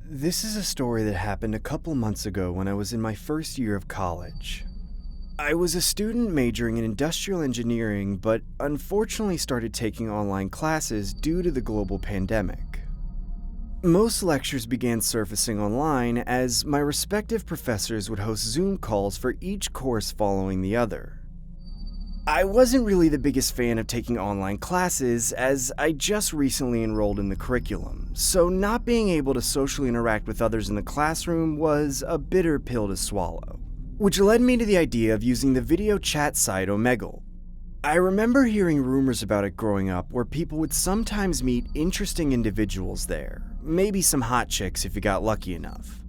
This is a story that happened a couple months ago when I was in my first year of college. I was a student majoring in industrial engineering, but unfortunately started taking online classes due to the global pandemic. Most lectures began surfacing online as my respective professors would host Zoom calls for each course following the other. I wasn't really the biggest fan of taking online classes as I just recently enrolled in the curriculum, so not being able to socially interact with others in the classroom was a bitter pill to swallow, which led me to the idea of using the video chat site Omegle. I remember hearing rumors about it growing up where people would sometimes meet interesting individuals there, maybe some hot chicks if you got lucky enough.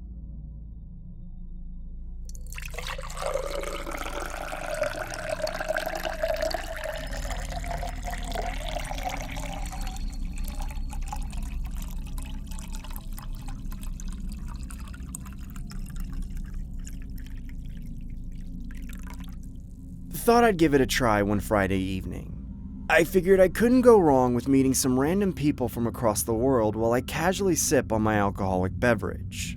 Thought I'd give it a try one Friday evening. I figured I couldn't go wrong with meeting some random people from across the world while I casually sip on my alcoholic beverage.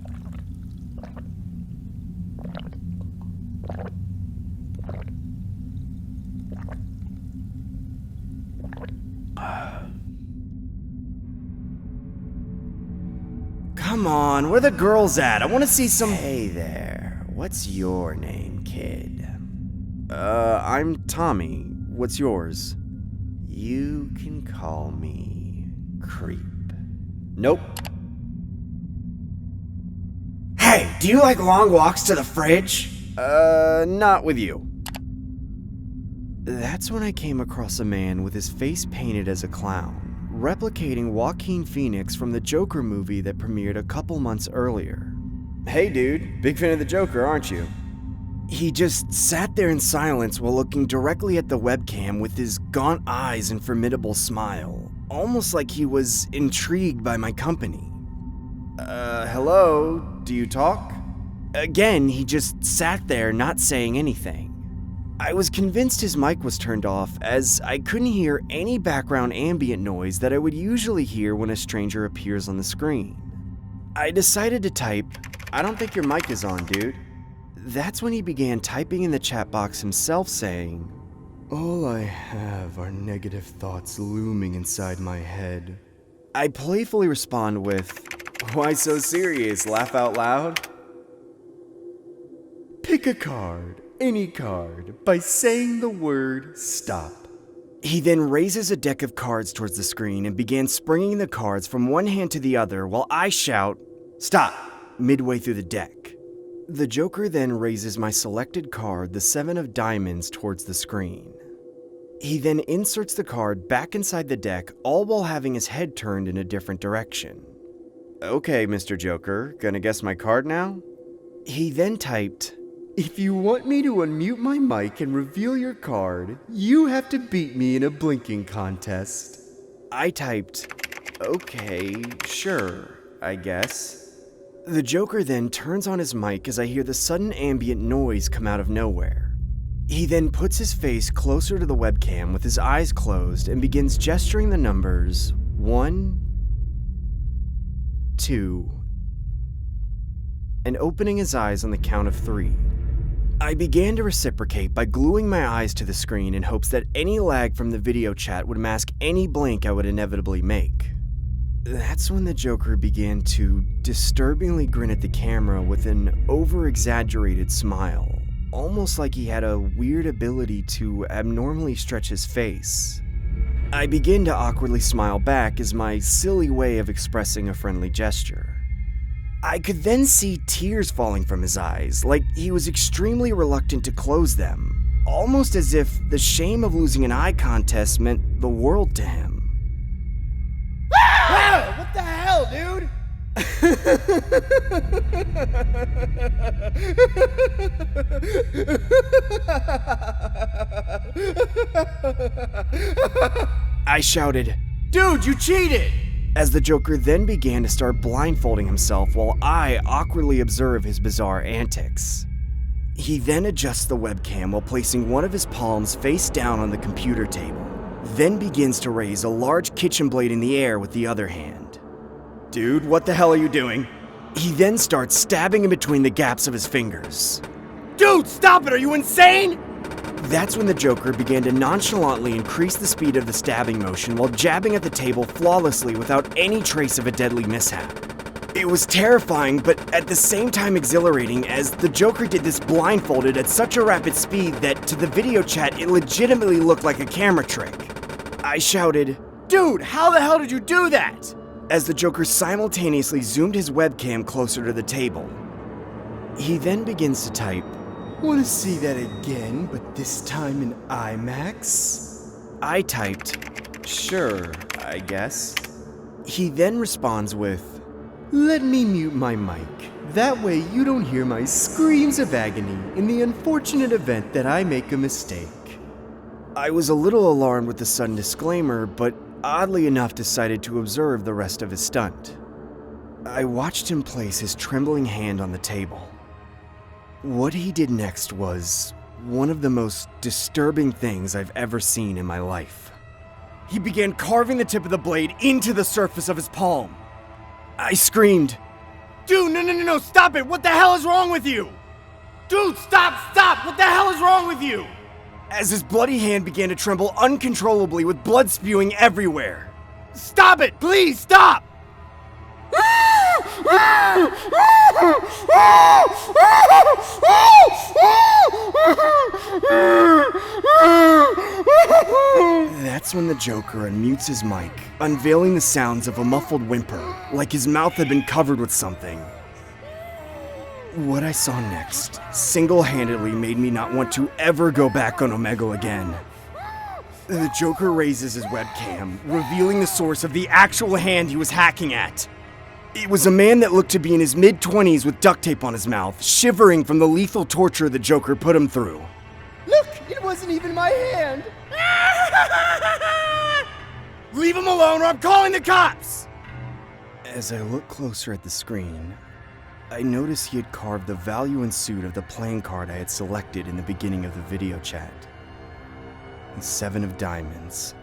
Come on, where the girls at? I want to see some— Hey there, what's your name, kid? I'm Tommy. What's yours? You can call me Creep. Nope. Hey, do you like long walks to the fridge? Not with you. That's when I came across a man with his face painted as a clown, replicating Joaquin Phoenix from the Joker movie that premiered a couple months earlier. Hey dude, big fan of the Joker, aren't you? He just sat there in silence while looking directly at the webcam with his gaunt eyes and formidable smile, almost like he was intrigued by my company. Hello? Do you talk? Again, he just sat there not saying anything. I was convinced his mic was turned off as I couldn't hear any background ambient noise that I would usually hear when a stranger appears on the screen. I decided to type, "I don't think your mic is on, dude." That's when he began typing in the chat box himself, saying, "All I have are negative thoughts looming inside my head." I playfully respond with, "Why so serious? Laugh out loud?" "Pick a card, any card, by saying the word stop." He then raises a deck of cards towards the screen and began springing the cards from one hand to the other while I shout, "Stop!" midway through the deck. The Joker then raises my selected card, the 7 of Diamonds, towards the screen. He then inserts the card back inside the deck, all while having his head turned in a different direction. "Okay, Mr. Joker, gonna guess my card now?" He then typed, "If you want me to unmute my mic and reveal your card, you have to beat me in a blinking contest." I typed, "Okay, sure, I guess." The Joker then turns on his mic as I hear the sudden ambient noise come out of nowhere. He then puts his face closer to the webcam with his eyes closed and begins gesturing the numbers 1, 2, and opening his eyes on the count of 3. I began to reciprocate by gluing my eyes to the screen in hopes that any lag from the video chat would mask any blink I would inevitably make. That's when the Joker began to disturbingly grin at the camera with an over-exaggerated smile, almost like he had a weird ability to abnormally stretch his face. I begin to awkwardly smile back as my silly way of expressing a friendly gesture. I could then see tears falling from his eyes, like he was extremely reluctant to close them, almost as if the shame of losing an eye contest meant the world to him. Wow, what the hell, dude? I shouted, "Dude, you cheated!" as the Joker then began to start blindfolding himself while I awkwardly observe his bizarre antics. He then adjusts the webcam while placing one of his palms face down on the computer table, then begins to raise a large kitchen blade in the air with the other hand. "Dude, what the hell are you doing?" He then starts stabbing in between the gaps of his fingers. Dude, stop it! Are you insane? That's when the Joker began to nonchalantly increase the speed of the stabbing motion while jabbing at the table flawlessly without any trace of a deadly mishap. It was terrifying, but at the same time exhilarating, as the Joker did this blindfolded at such a rapid speed that to the video chat it legitimately looked like a camera trick. I shouted, "Dude, how the hell did you do that?" as the Joker simultaneously zoomed his webcam closer to the table. He then begins to type, "Wanna see that again, but this time in IMAX?" I typed, "Sure, I guess." He then responds with, "Let me mute my mic. That way you don't hear my screams of agony in the unfortunate event that I make a mistake." I was a little alarmed with the sudden disclaimer, but oddly enough decided to observe the rest of his stunt. I watched him place his trembling hand on the table. What he did next was one of the most disturbing things I've ever seen in my life. He began carving the tip of the blade into the surface of his palm. I screamed, "Dude, no, stop it! What the hell is wrong with you? Dude, stop! What the hell is wrong with you?" As his bloody hand began to tremble uncontrollably with blood spewing everywhere. "Stop it! Please, stop!" That's when the Joker unmutes his mic, unveiling the sounds of a muffled whimper, like his mouth had been covered with something. What I saw next single-handedly made me not want to ever go back on Omegle again. The Joker raises his webcam, revealing the source of the actual hand he was hacking at. It was a man that looked to be in his mid-20s with duct tape on his mouth, shivering from the lethal torture the Joker put him through. "Look, it wasn't even my hand!" "Leave him alone or I'm calling the cops!" As I looked closer at the screen, I noticed he had carved the value ensued of the playing card I had selected in the beginning of the video chat. 7 of diamonds,